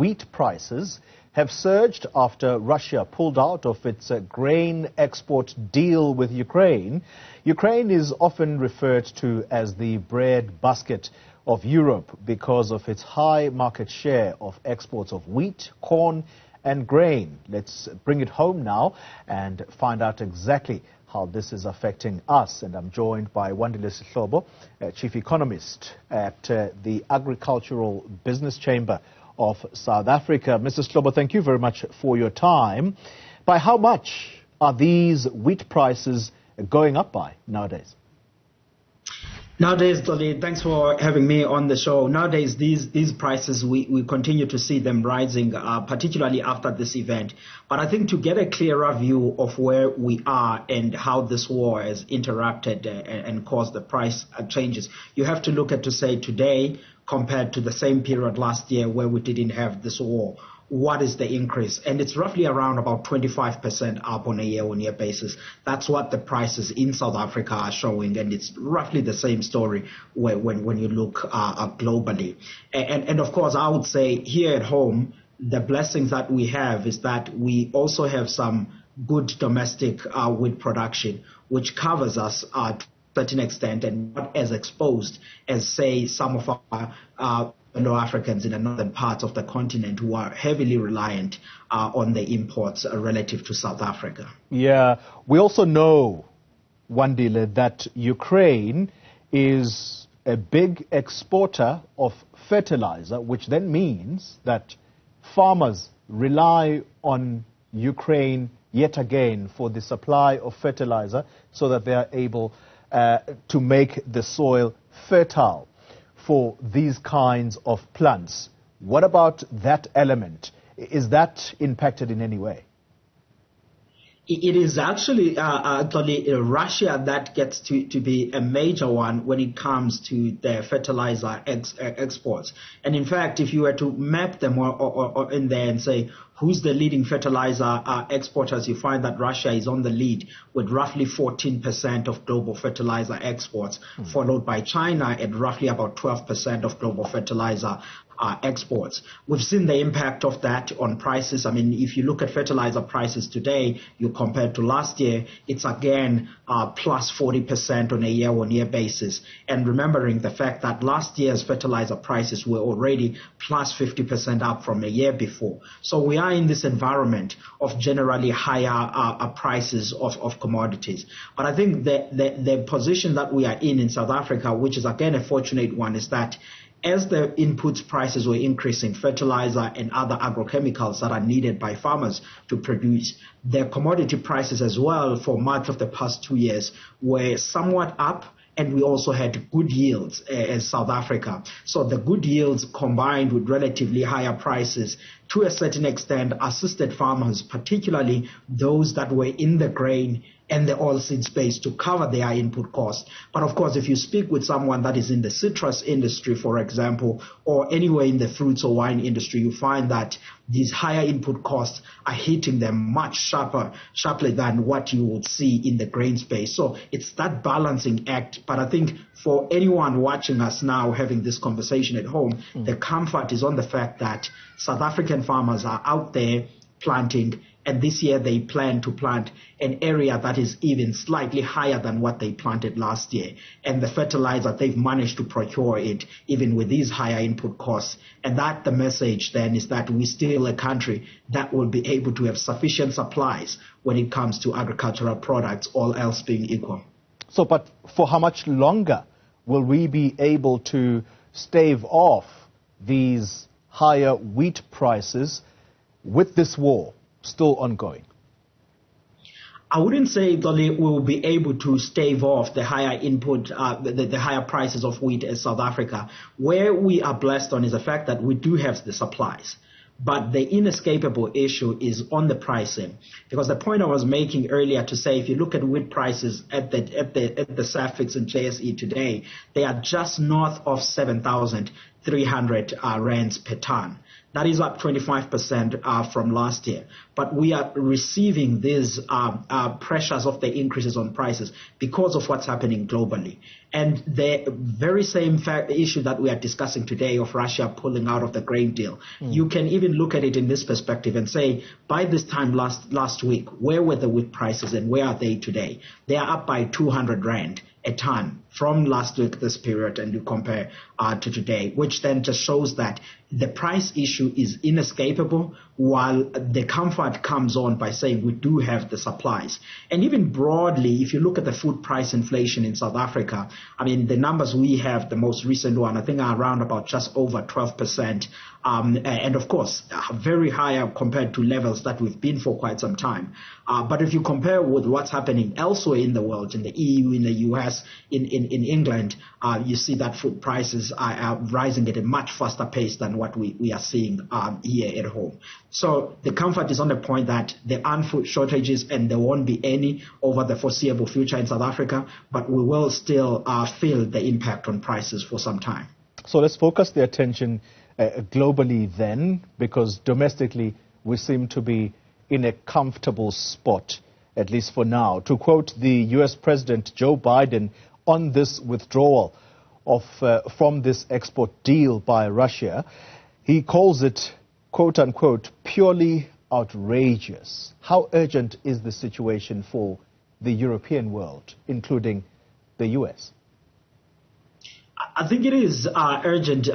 Wheat prices have surged after Russia pulled out of its grain export deal with Ukraine. Ukraine is often referred to as the breadbasket of Europe because of its high market share of exports of wheat, corn and grain. Let's bring it home now and find out exactly how this is affecting us. And I'm joined by Wandile Sihlobo, Chief Economist at the Agricultural Business Chamber of South Africa. Mr. Sihlobo, thank you very much for your time. By how much are these wheat prices going up by nowadays? Nowadays, Dolly, thanks for having me on the show. Nowadays, these prices, we continue to see them rising, particularly after this event. But I think to get a clearer view of where we are and how this war has interrupted and caused the price changes, you have to look at to say today compared to the same period last year where we didn't have this war. What is the increase? And it's roughly around about 25% up on a year-on-year basis. That's what the prices in South Africa are showing, and it's roughly the same story when you look globally. And of course, I would say here at home, the blessings that we have is that we also have some good domestic wheat production, which covers us to a certain extent and not as exposed as, say, some of our fellow Africans in the northern parts of the continent who are heavily reliant on the imports relative to South Africa. Yeah, we also know, Wandile, that Ukraine is a big exporter of fertilizer, which then means that farmers rely on Ukraine yet again for the supply of fertilizer so that they are able to make the soil fertile for these kinds of plants. What about that element? Is that impacted in any way? It is actually Russia that gets to be a major one when it comes to the fertilizer exports. And in fact, if you were to map them or in there and say, who's the leading fertilizer exporters, you find that Russia is on the lead with roughly 14% of global fertilizer exports, followed by China at roughly about 12% of global fertilizer exports. We've seen the impact of that on prices. I mean, if you look at fertilizer prices today, you compare to last year, it's again plus 40% on a year-on-year basis. And remembering the fact that last year's fertilizer prices were already plus 50% up from a year before. So we are in this environment of generally higher prices of commodities. But I think the position that we are in South Africa, which is again a fortunate one, is that as the input prices were increasing, fertilizer and other agrochemicals that are needed by farmers to produce, their commodity prices as well for much of the past 2 years were somewhat up. And we also had good yields as South Africa. So the good yields combined with relatively higher prices to a certain extent assisted farmers, particularly those that were in the grain and the oilseed space, to cover their input costs. But of course, if you speak with someone that is in the citrus industry, for example, or anywhere in the fruits or wine industry, you find that these higher input costs are hitting them much sharply than what you would see in the grain space. So it's that balancing act. But I think for anyone watching us now having this conversation at home, the comfort is on the fact that South African farmers are out there planting, and this year they plan to plant an area that is even slightly higher than what they planted last year. And the fertilizer, they've managed to procure it even with these higher input costs. And that the message then is that we're still a country that will be able to have sufficient supplies when it comes to agricultural products, all else being equal. So, but for how much longer will we be able to stave off these higher wheat prices with this war still ongoing? I wouldn't say, Dolly, we will be able to stave off the higher input, the higher prices of wheat as South Africa. Where we are blessed on is the fact that we do have the supplies. But the inescapable issue is on the pricing, because the point I was making earlier to say, if you look at wheat prices at the SAFEX and JSE today, they are just north of 7,300 rands per ton. That is up 25% from last year. But we are receiving these pressures of the increases on prices because of what's happening globally. And the very same issue that we are discussing today of Russia pulling out of the grain deal, you can even look at it in this perspective and say, by this time last week, where were the wheat prices and where are they today? They are up by 200 rand a ton from last week, this period, and you compare to today, which then just shows that the price issue is inescapable, while the comfort comes on by saying we do have the supplies. And even broadly, if you look at the food price inflation in South Africa, I mean, the numbers we have, the most recent one, I think are around about just over 12%. And of course, very higher compared to levels that we've been for quite some time. But if you compare with what's happening elsewhere in the world, in the EU, in the US, in England, you see that food prices are rising at a much faster pace than what we are seeing here at home. So the comfort is on the point that there aren't food shortages and there won't be any over the foreseeable future in South Africa, but we will still feel the impact on prices for some time. So let's focus the attention globally then, because domestically we seem to be in a comfortable spot, at least for now. To quote the US President Joe Biden on this withdrawal from this export deal by Russia, he calls it, quote unquote, purely outrageous. How urgent is the situation for the European world, including the US? I think it is urgent,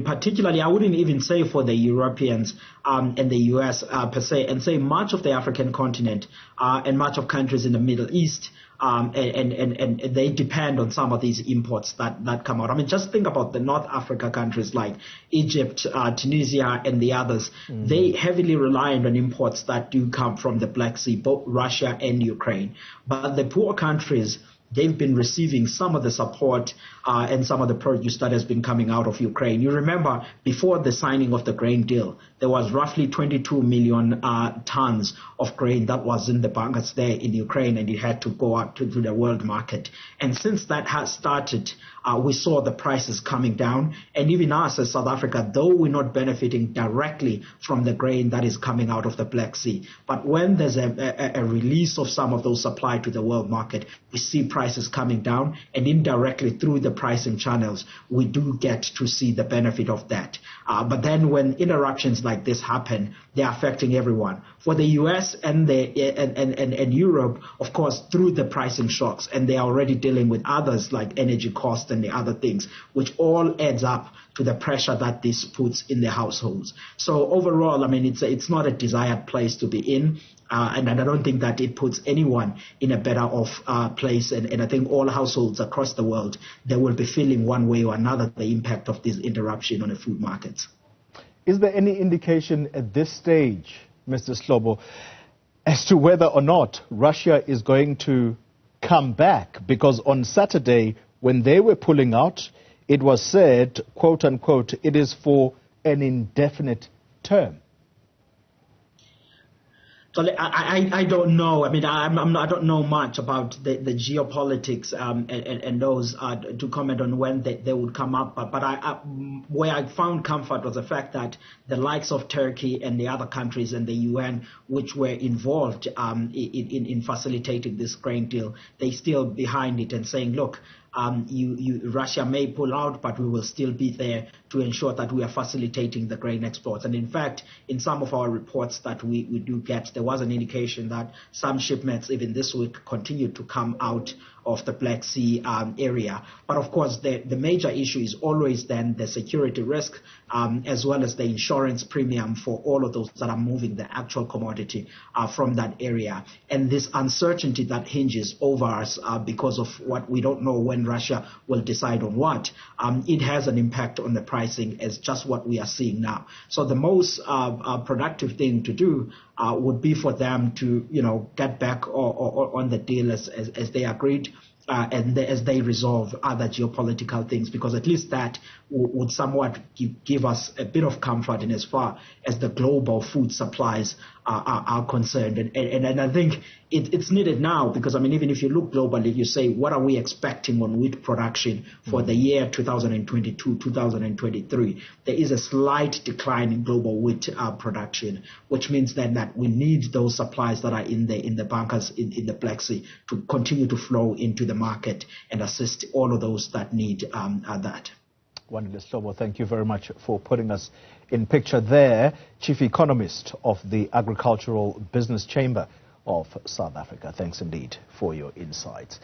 particularly, I wouldn't even say for the Europeans and the US per se, and say much of the African continent and much of countries in the Middle East, and they depend on some of these imports that come out. I mean, just think about the North Africa countries like Egypt, Tunisia, and the others. They heavily reliant on imports that do come from the Black Sea, both Russia and Ukraine. But the poor countries, they've been receiving some of the support and some of the produce that has been coming out of Ukraine. You remember, before the signing of the grain deal, there was roughly 22 million tons of grain that was in the bunkers there in Ukraine, and it had to go out to the world market. And since that has started, we saw the prices coming down. And even us as South Africa, though we're not benefiting directly from the grain that is coming out of the Black Sea, but when there's a release of some of those supply to the world market, we see prices coming down, and indirectly through the pricing channels, we do get to see the benefit of that. But then when interruptions like this happen, they're affecting everyone. For the US and Europe, of course, through the pricing shocks, and they are already dealing with others like energy costs and the other things, which all adds up to the pressure that this puts in the households. So overall, I mean, it's not a desired place to be in. And I don't think that it puts anyone in a better off place. And I think all households across the world, they will be feeling one way or another the impact of this interruption on the food markets. Is there any indication at this stage, Mr. Sihlobo, as to whether or not Russia is going to come back? Because on Saturday, when they were pulling out, it was said, quote unquote, it is for an indefinite term. So I don't know. I mean, I don't know much about the geopolitics and those to comment on when they would come up. But where I found comfort was the fact that the likes of Turkey and the other countries and the UN, which were involved in facilitating this grain deal, they still behind it and saying, look, Russia may pull out, but we will still be there to ensure that we are facilitating the grain exports. And in fact, in some of our reports that we do get, there was an indication that some shipments even this week continue to come out of the Black Sea area. But of course, the major issue is always then the security risk, as well as the insurance premium for all of those that are moving the actual commodity from that area. And this uncertainty that hinges over us because of what we don't know when Russia will decide on what, it has an impact on the pricing as just what we are seeing now. So the most productive thing to do would be for them to, get back on the deal as they agreed, and as they resolve other geopolitical things, because at least that would somewhat give us a bit of comfort in as far as the global food supplies are concerned. And I think it's needed now because, I mean, even if you look globally, you say, what are we expecting on wheat production for the year 2022, 2023? There is a slight decline in global wheat production, which means then that we need those supplies that are in the bunkers in the Black Sea to continue to flow into the market and assist all of those that need that. Wandile Sihlobo, thank you very much for putting us in picture there. Chief Economist of the Agricultural Business Chamber of South Africa. Thanks indeed for your insights.